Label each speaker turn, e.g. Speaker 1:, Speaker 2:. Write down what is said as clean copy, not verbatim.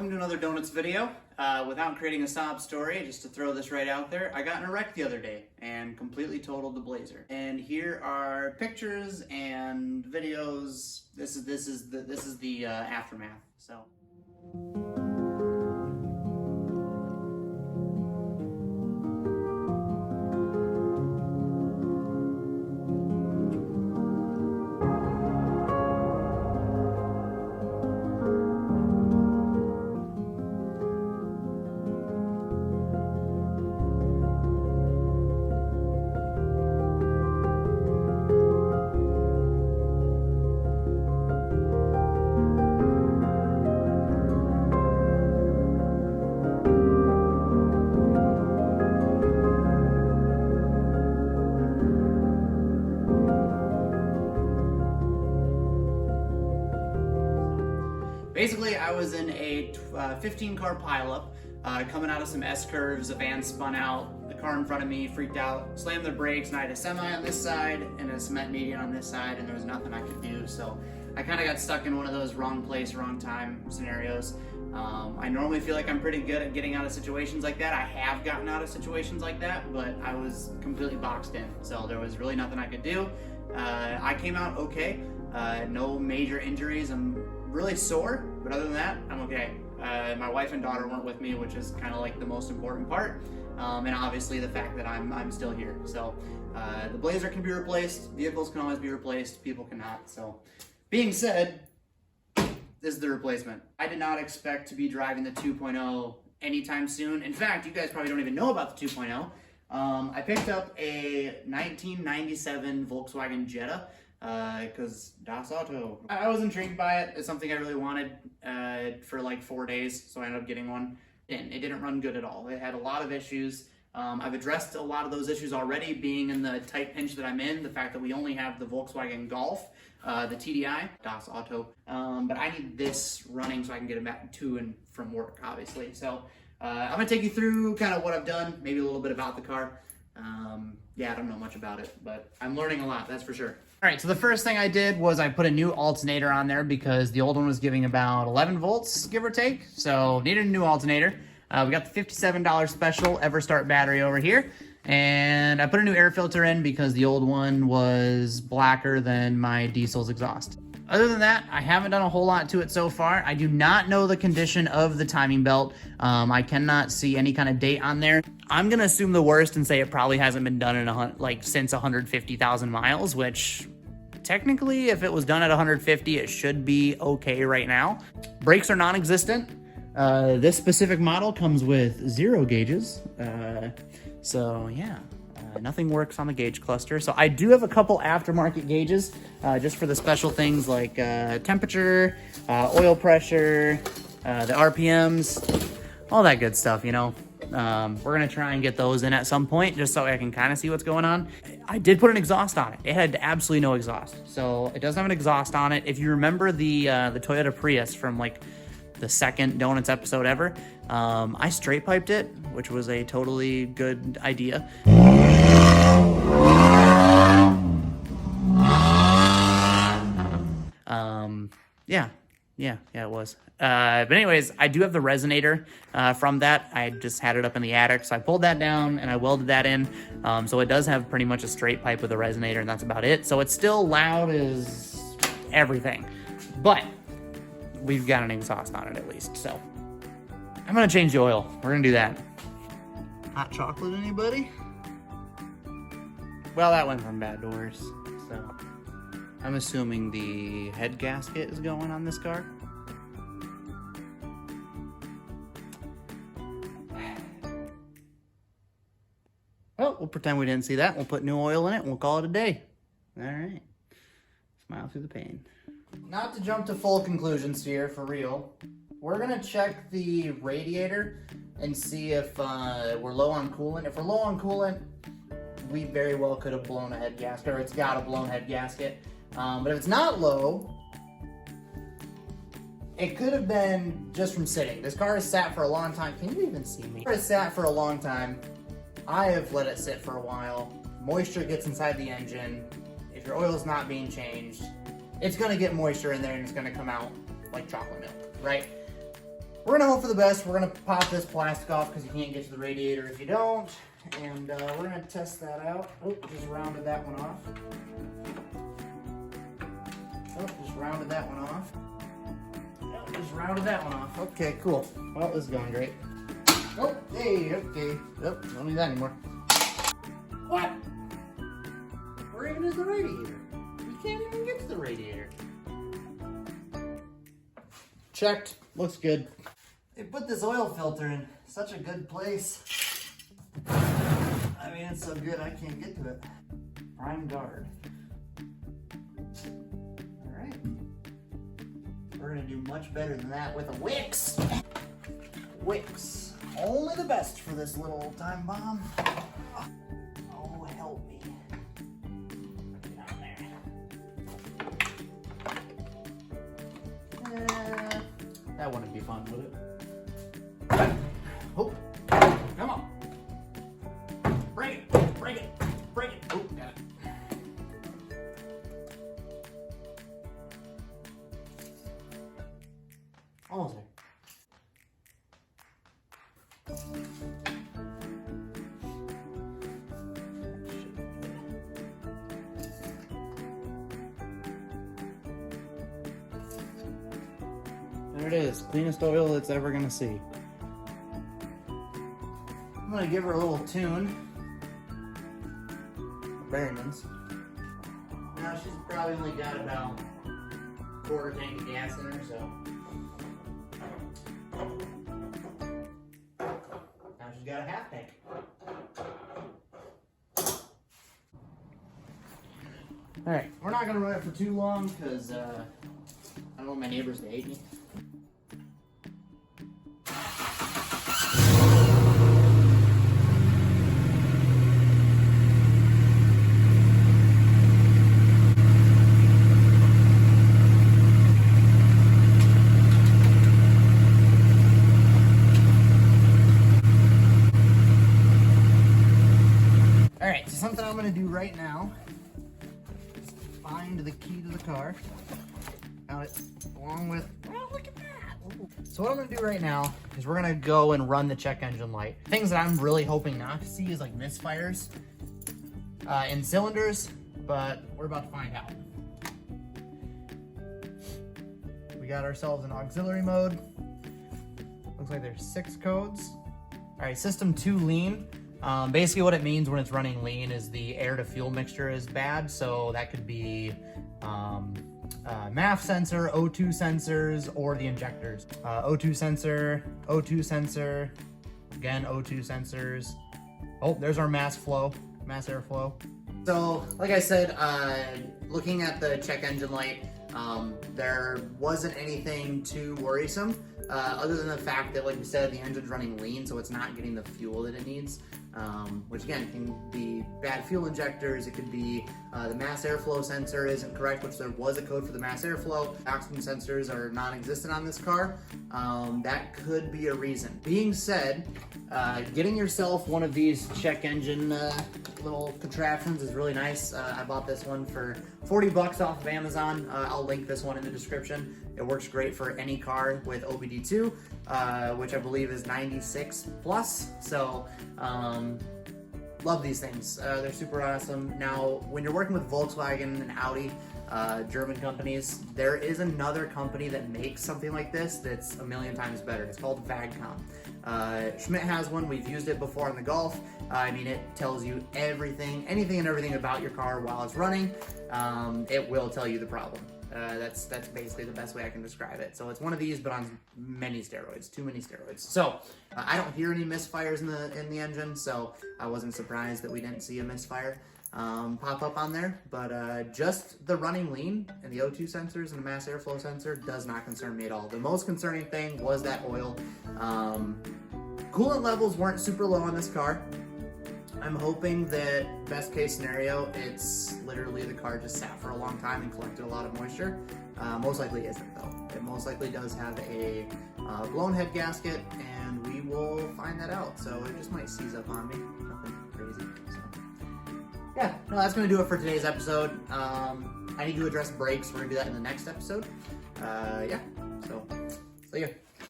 Speaker 1: welcome to another Donuts video. Without creating a sob story, just to throw this right out there, I got in a wreck the other day and completely totaled the Blazer. And here are pictures and videos. This is the aftermath. So. Basically, I was in a 15-car pileup, coming out of some S-curves. A van spun out, the car in front of me freaked out, slammed the brakes, and I had a semi on this side and a cement median on this side, and there was nothing I could do. So I kind of got stuck in one of those wrong place, wrong time scenarios. I normally feel like I'm pretty good at getting out of situations like that. I have gotten out of situations like that, but I was completely boxed in. So there was really nothing I could do. I came out okay, no major injuries. I'm really sore, but other than that, I'm okay. My wife and daughter weren't with me, which is kind of like the most important part, and obviously the fact that I'm still here. So the Blazer can be replaced, vehicles can always be replaced, people cannot. So being said, this is the replacement. I did not expect to be driving the 2.0 anytime soon. In fact, you guys probably don't even know about the 2.0. I picked up a 1997 Volkswagen Jetta, because Das Auto. I was intrigued by it. It's something I really wanted for like 4 days, so I ended up getting one. And it didn't run good at all. It had a lot of issues. I've addressed a lot of those issues already, being in the tight pinch that I'm in, the fact that we only have the Volkswagen Golf, the TDI, Das Auto, but I need this running so I can get it back to and from work, obviously. So I'm gonna take you through kind of what I've done, maybe a little bit about the car. Yeah, I don't know much about it, but I'm learning a lot, that's for sure. All right, so the first thing I did was I put a new alternator on there because the old one was giving about 11 volts, give or take. So needed a new alternator. We got the $57 special EverStart battery over here. And I put a new air filter in because the old one was blacker than my diesel's exhaust. Other than that, I haven't done a whole lot to it so far. I do not know the condition of the timing belt. I cannot see any kind of date on there. I'm gonna assume the worst and say it probably hasn't been done in since 150,000 miles, which technically, if it was done at 150, it should be okay right now. Brakes are non-existent. This specific model comes with 0 gauges. So yeah, nothing works on the gauge cluster. So I do have a couple aftermarket gauges, just for the special things like temperature, oil pressure, the RPMs, all that good stuff, you know. We're gonna try and get those in at some point just so I can kind of see what's going on. I did put an exhaust on it. It had absolutely no exhaust. So it doesn't have an exhaust on it. If you remember the Toyota Prius from like the second Donuts episode ever, I straight piped it, which was a totally good idea. Yeah, it was. But anyways, I do have the resonator from that. I just had it up in the attic, so I pulled that down and I welded that in. So it does have pretty much a straight pipe with a resonator, and that's about it. So it's still loud as everything, but we've got an exhaust on it at least. So I'm gonna change the oil. We're gonna do that. Hot chocolate, anybody? Well, that went from bad to worse. So I'm assuming the head gasket is going on this car. Well, we'll pretend we didn't see that. We'll put new oil in it and we'll call it a day. All right. Smile through the pain. Not to jump to full conclusions here, for real. We're gonna check the radiator and see if we're low on coolant. If we're low on coolant, we very well could have blown a head gasket, or it's got a blown head gasket. But if it's not low, it could have been just from sitting. This car has sat for a long time. Can you even see me? It has sat for a long time. I have let it sit for a while. Moisture gets inside the engine. If your oil is not being changed, it's gonna get moisture in there and it's gonna come out like chocolate milk, right? we're gonna hope for the best. We're gonna pop this plastic off because you can't get to the radiator if you don't. And we're gonna test that out. Oh, just rounded that one off. Oh, just rounded that one off. Oh, just rounded that one off. Okay, cool. Well, this is going great. Oh, hey, okay. Oh, don't need that anymore. What? Where even is the radiator? You can't even get to the radiator. Checked. Looks good. They put this oil filter in such a good place. I mean, it's so good I can't get to it. Prime guard. All right. We're gonna do much better than that with a Wix. Wix. Only the best for this little old time bomb. Oh, help me. Get down there. That wouldn't be fun, would it? Oh, come on. Bring it, bring it, bring it. Oh, got it. Almost there. There it is, cleanest oil it's ever gonna see. I'm gonna give her a little tune. Bearings. Now she's probably only got about a quarter tank of gas in her, so. Now she's got a half tank. Alright, we're not gonna run it for too long because I don't want my neighbors to hate me. Something I'm going to do right now is find the key to the car. Found it along with, oh, look at that. Ooh. So what I'm going to do right now is we're going to go and run the check engine light. Things that I'm really hoping not to see is like misfires in cylinders, but we're about to find out. We got ourselves an auxiliary mode. Looks like there's 6 codes. All right, system 2 lean. Basically what it means when it's running lean is the air to fuel mixture is bad. So that could be MAF sensor, O2 sensors, or the injectors. O2 sensor, again, O2 sensors. Oh, there's our mass airflow. So like I said, looking at the check engine light, there wasn't anything too worrisome. Other than the fact that, like we said, the engine's running lean, so it's not getting the fuel that it needs, which again can be bad fuel injectors. It could be the mass airflow sensor isn't correct, which there was a code for the mass airflow. Oxygen sensors are non-existent on this car. That could be a reason. Being said, getting yourself one of these check engine little contraptions is really nice. I bought this one for 40 bucks off of Amazon. I'll link this one in the description. It works great for any car with OBD2, which I believe is 96 plus. So, love these things. They're super awesome. Now, when you're working with Volkswagen and Audi, German companies, there is another company that makes something like this that's a million times better. It's called Vagcom. Schmidt has one. We've used it before on the Golf. I mean, it tells you everything, anything and everything about your car while it's running. It will tell you the problem. That's basically the best way I can describe it. So it's one of these, but on many steroids, too many steroids. So I don't hear any misfires in the engine, so I wasn't surprised that we didn't see a misfire pop up on there. But just the running lean and the O2 sensors and the mass airflow sensor does not concern me at all. The most concerning thing was that oil. Coolant levels weren't super low on this car. I'm hoping that best case scenario, it's literally the car just sat for a long time and collected a lot of moisture. Most likely isn't though. It most likely does have a blown head gasket, and we will find that out. So it just might seize up on me, nothing crazy. So yeah, no, that's gonna do it for today's episode. I need to address brakes. We're gonna do that in the next episode. Yeah, so see ya.